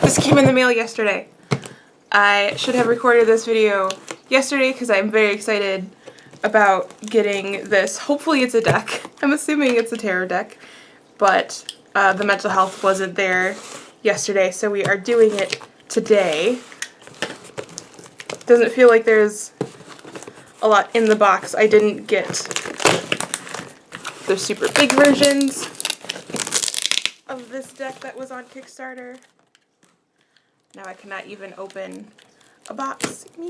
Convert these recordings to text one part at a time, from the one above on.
This came in the mail yesterday. I should have recorded this video yesterday because I'm very excited about getting this. Hopefully it's a deck. I'm assuming it's a tarot deck, but the mental health wasn't there yesterday, so we are doing it today. Doesn't feel like there's a lot in the box. I didn't get the super big versions of this deck that was on Kickstarter. Now I cannot even open a box. Okay.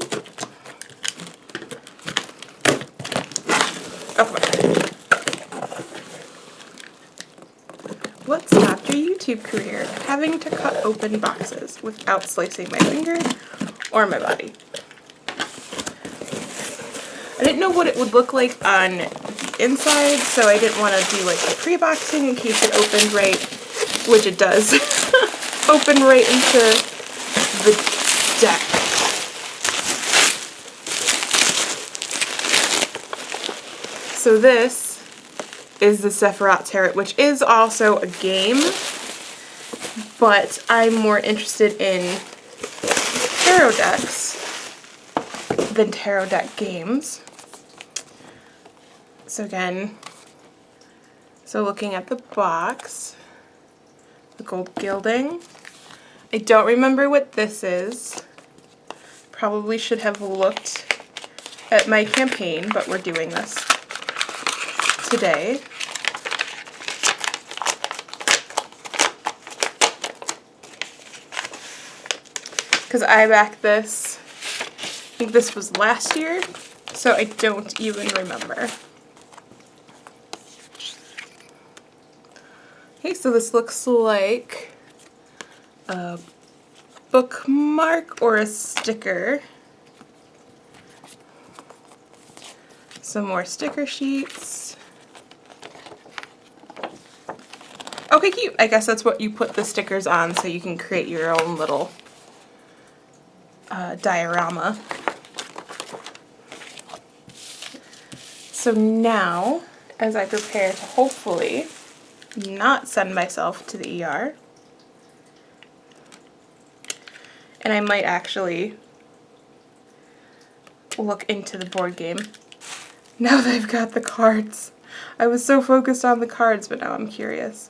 What stopped your YouTube career? Having to cut open boxes without slicing my finger or my body. I didn't know what it would look like on the inside, so I didn't want to do like a pre-boxing in case it opened right, which it does. Open right into the deck. So this is the Sefirot Tarot, which is also a game, but I'm more interested in tarot decks than tarot deck games. So again, looking at the box, the gold gilding. I don't remember what this is. Probably should have looked at my campaign, but we're doing this today. Because I backed this, I think this was last year, so I don't even remember. Okay, so this looks like a bookmark or a sticker. Some more sticker sheets. Okay, cute. I guess that's what you put the stickers on, so you can create your own little diorama. So now, as I prepare to hopefully not send myself to the ER, and I might actually look into the board game now that I've got the cards. I was so focused on the cards, but now I'm curious.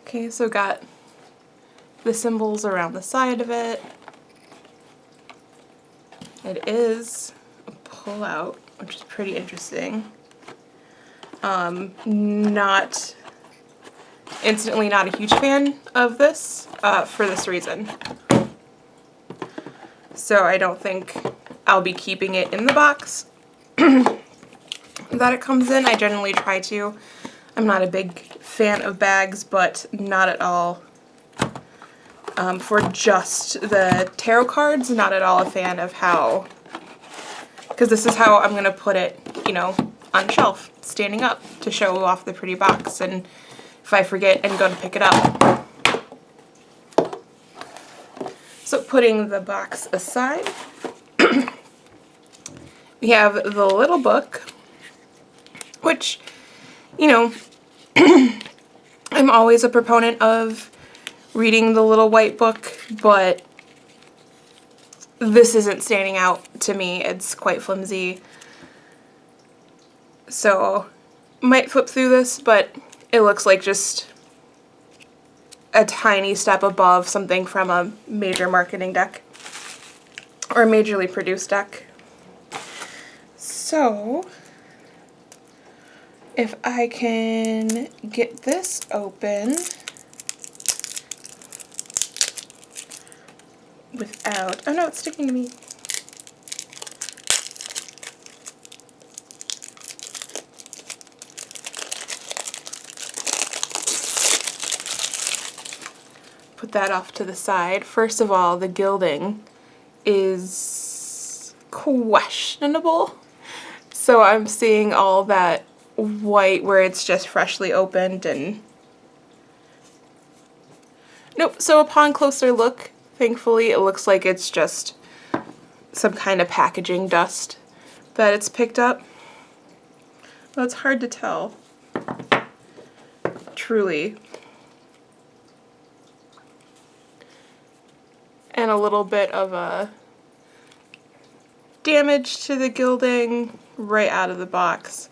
Okay, so got the symbols around the side of it. It is a pull-out, which is pretty interesting. Instantly not a huge fan of this for this reason. So I don't think I'll be keeping it in the box that it comes in. I generally try to. I'm not a big fan of bags, but not at all for just the tarot cards, not at all a fan of how, because this is how I'm going to put it, you know, on shelf, standing up to show off the pretty box, and if I forget and go to pick it up. So putting the box aside, we have the little book, which, you know, I'm always a proponent of reading the little white book, but this isn't standing out to me. It's quite flimsy. So might flip through this, but it looks like just a tiny step above something from a major marketing deck or a majorly produced deck. So if I can get this open without, oh no, it's sticking to me. Put that off to the side. First of all, the gilding is questionable. So I'm seeing all that white where it's just freshly opened and nope. So upon closer look, thankfully, it looks like it's just some kind of packaging dust, that it's picked up. Well, it's hard to tell, truly. And a little bit of a damage to the gilding right out of the box,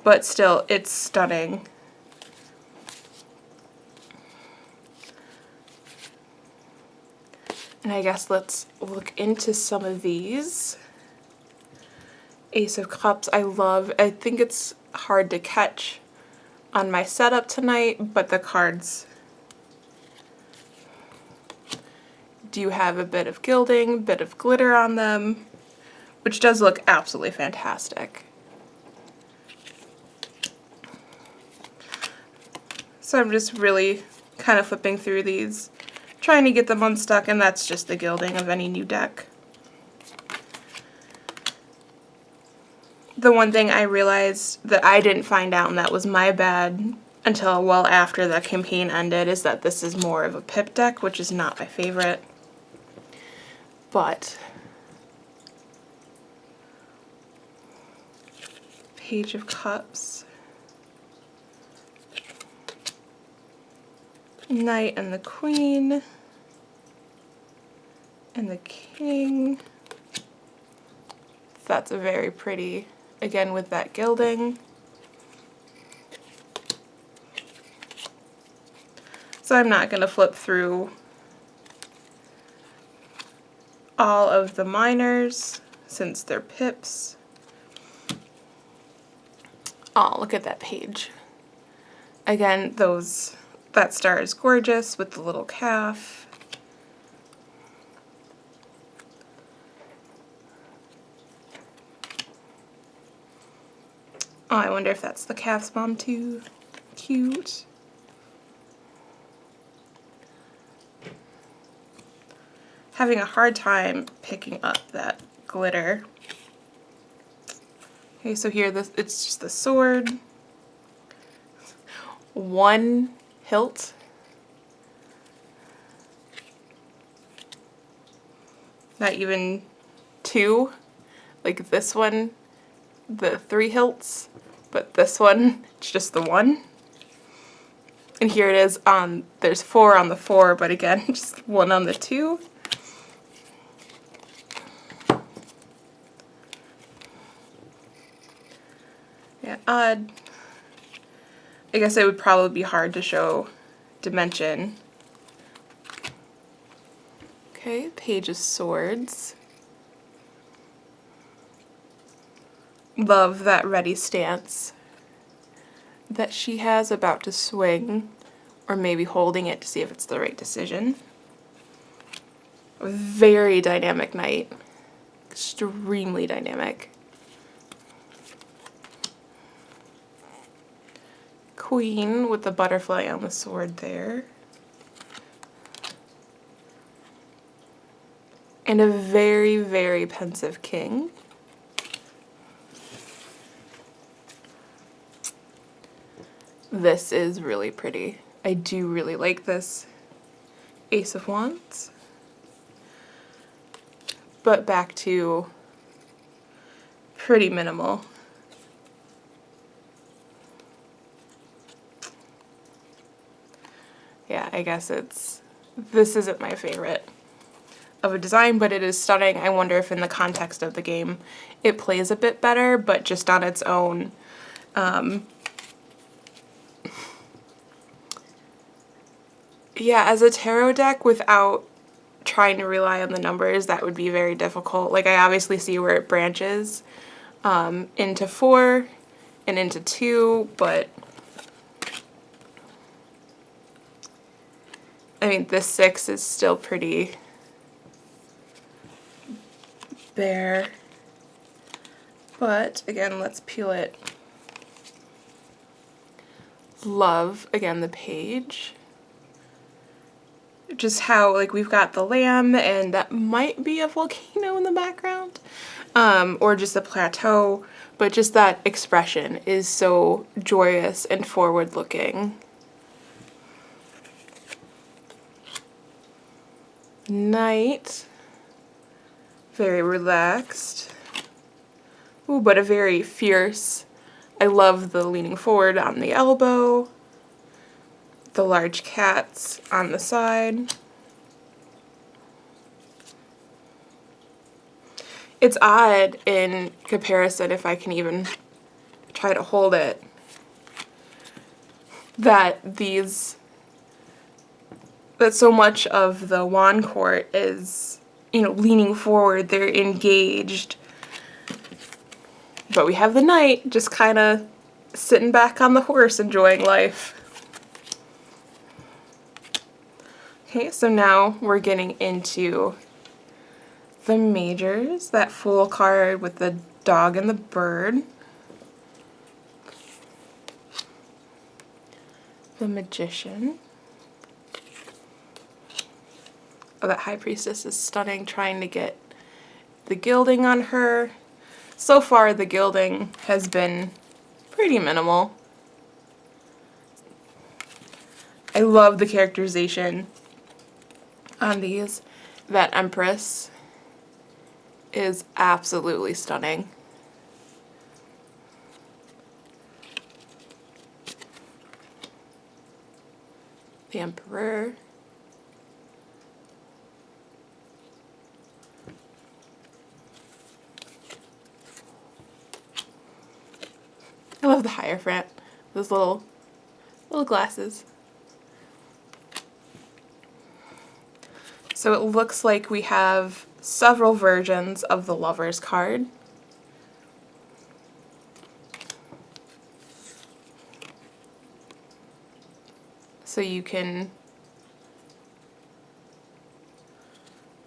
but still, it's stunning. And I guess let's look into some of these. Ace of Cups, I think it's hard to catch on my setup tonight, but the cards do have a bit of gilding, bit of glitter on them, which does look absolutely fantastic. So I'm just really kind of flipping through these, trying to get them unstuck, and that's just the gilding of any new deck. The one thing I realized that I didn't find out, and that was my bad until well after the campaign ended, is that this is more of a pip deck, which is not my favorite. But Page of Cups, Knight and the Queen, and the King. That's a very pretty, again with that gilding. So I'm not going to flip through all of the minors since they're pips. Oh, look at that page. Again, that star is gorgeous with the little calf. Oh, I wonder if that's the calf's mom too. Cute. Having a hard time picking up that glitter. Okay, so here it's just the sword. One hilt. Not even two. Like this one, the 3 hilts, but this one, it's just the one. And here it is on, there's 4 on the 4, but again, just 1 on the 2. Yeah, odd. I guess it would probably be hard to show dimension. Okay, Page of Swords. Love that ready stance that she has, about to swing, or maybe holding it to see if it's the right decision. A very dynamic knight. Extremely dynamic. Queen with the butterfly on the sword there. And a very, very pensive king. This is really pretty. I do really like this Ace of Wands. But back to pretty minimal. Yeah, I guess this isn't my favorite of a design, but it is stunning. I wonder if in the context of the game it plays a bit better, but just on its own, yeah, as a tarot deck without trying to rely on the numbers, that would be very difficult. Like, I obviously see where it branches into 4 and into 2, but I mean, this 6 is still pretty bare. But again, let's peel it. Love, again, the page. Just how, like, we've got the lamb, and that might be a volcano in the background, or just a plateau, but just that expression is so joyous and forward-looking. Knight, very relaxed. Ooh, but a very fierce. I love the leaning forward on the elbow, the large cats on the side. It's odd in comparison, if I can even try to hold it, that so much of the wand court is, you know, leaning forward, they're engaged. But we have the knight just kind of sitting back on the horse enjoying life. Okay, so now we're getting into the majors, that Fool card with the dog and the bird. The Magician. Oh, that High Priestess is stunning, trying to get the gilding on her. So far, the gilding has been pretty minimal. I love the characterization on these. That Empress is absolutely stunning. The Emperor. I love the Hierophant. Those little glasses. So it looks like we have several versions of the Lovers card. So you can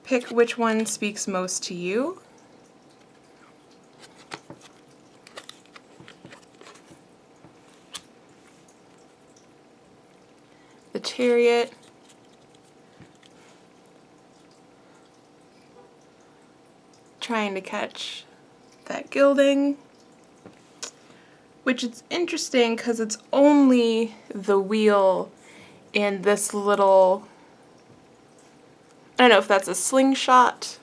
pick which one speaks most to you. The Chariot. Trying to catch that gilding, which is interesting because it's only the wheel and this little, I don't know if that's a slingshot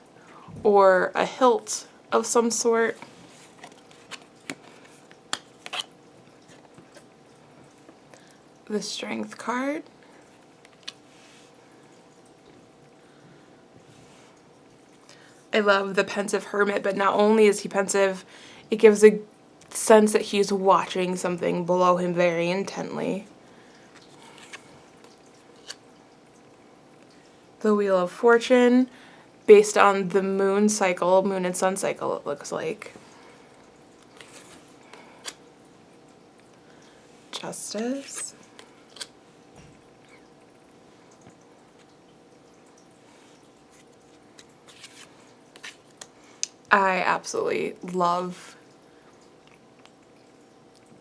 or a hilt of some sort. The Strength card. I love the pensive hermit, but not only is he pensive, it gives a sense that he's watching something below him very intently. The Wheel of Fortune, based on the moon cycle, moon and sun cycle, it looks like. Justice. I absolutely love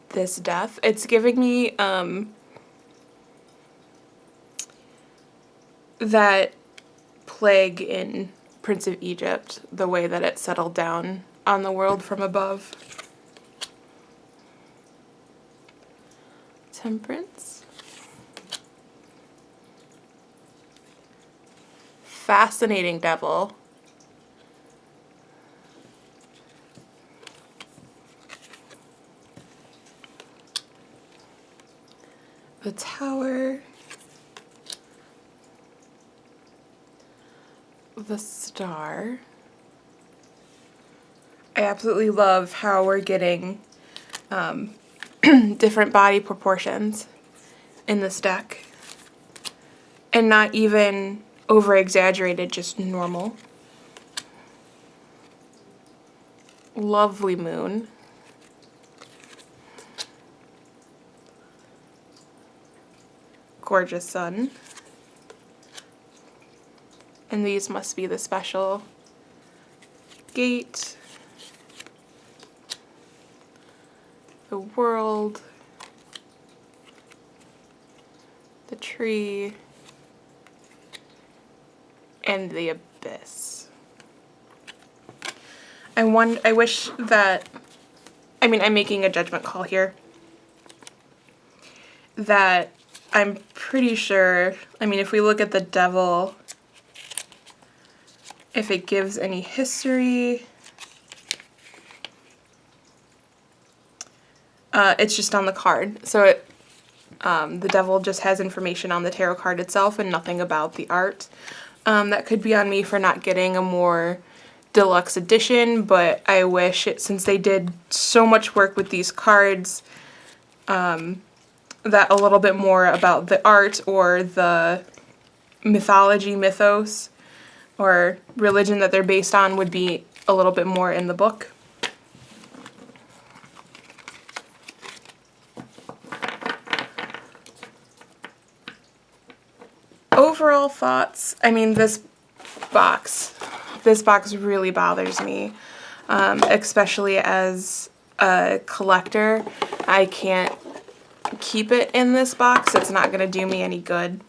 this death. It's giving me that plague in Prince of Egypt, the way that it settled down on the world from above. Temperance. Fascinating Devil. The Tower. The Star. I absolutely love how we're getting different body proportions in this deck. And not even over-exaggerated, just normal. Lovely moon. Gorgeous sun. And these must be the special gate. The world. The tree. And the abyss. I wish that, I mean, I'm making a judgment call here, that I'm pretty sure, I mean, if we look at the devil, if it gives any history, It's just on the card. So the devil just has information on the tarot card itself and nothing about the art. That could be on me for not getting a more deluxe edition, but I wish since they did so much work with these cards, that a little bit more about the art or the mythos, or religion that they're based on would be a little bit more in the book. Overall thoughts, I mean, this box really bothers me, especially as a collector. I can't keep it in this box. It's not going to do me any good.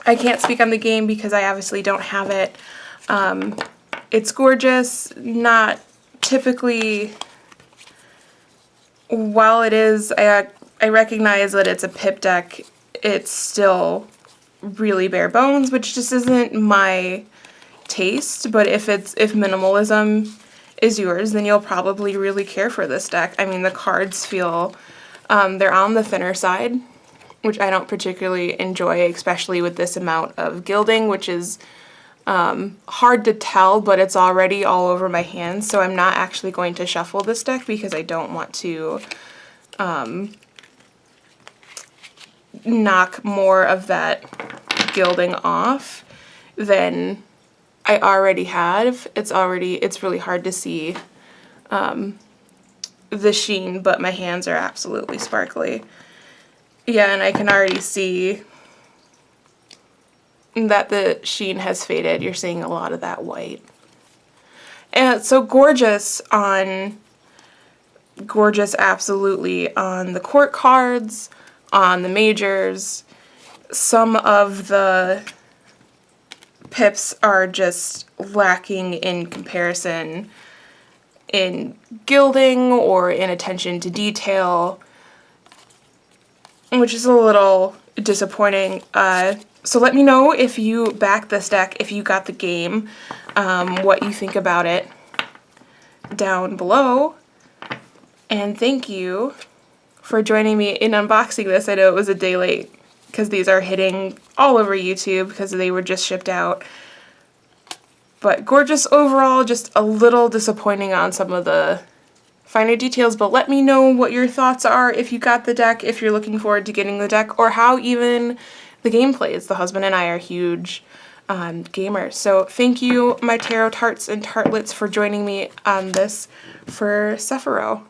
I can't speak on the game because I obviously don't have it. It's gorgeous, not typically, while it is, I recognize that it's a pip deck, it's still really bare bones, which just isn't my taste. But if minimalism is yours, then you'll probably really care for this deck. I mean, the cards feel, they're on the thinner side, which I don't particularly enjoy, especially with this amount of gilding, which is hard to tell, but it's already all over my hands, so I'm not actually going to shuffle this deck because I don't want to knock more of that gilding off than I already have. It's really hard to see the sheen, but my hands are absolutely sparkly. Yeah, and I can already see that the sheen has faded. You're seeing a lot of that white. And it's so gorgeous absolutely on the court cards, on the majors. Some of the pips are just lacking in comparison in gilding or in attention to detail, which is a little disappointing. So let me know if you back this deck, if you got the game, what you think about it down below. And thank you for joining me in unboxing this. I know it was a day late because these are hitting all over YouTube because they were just shipped out. But gorgeous overall, just a little disappointing on some of the finer details, but let me know what your thoughts are if you got the deck, if you're looking forward to getting the deck, or how even the game plays. The husband and I are huge gamers. So thank you, my tarot tarts and tartlets, for joining me on this for Sefirot.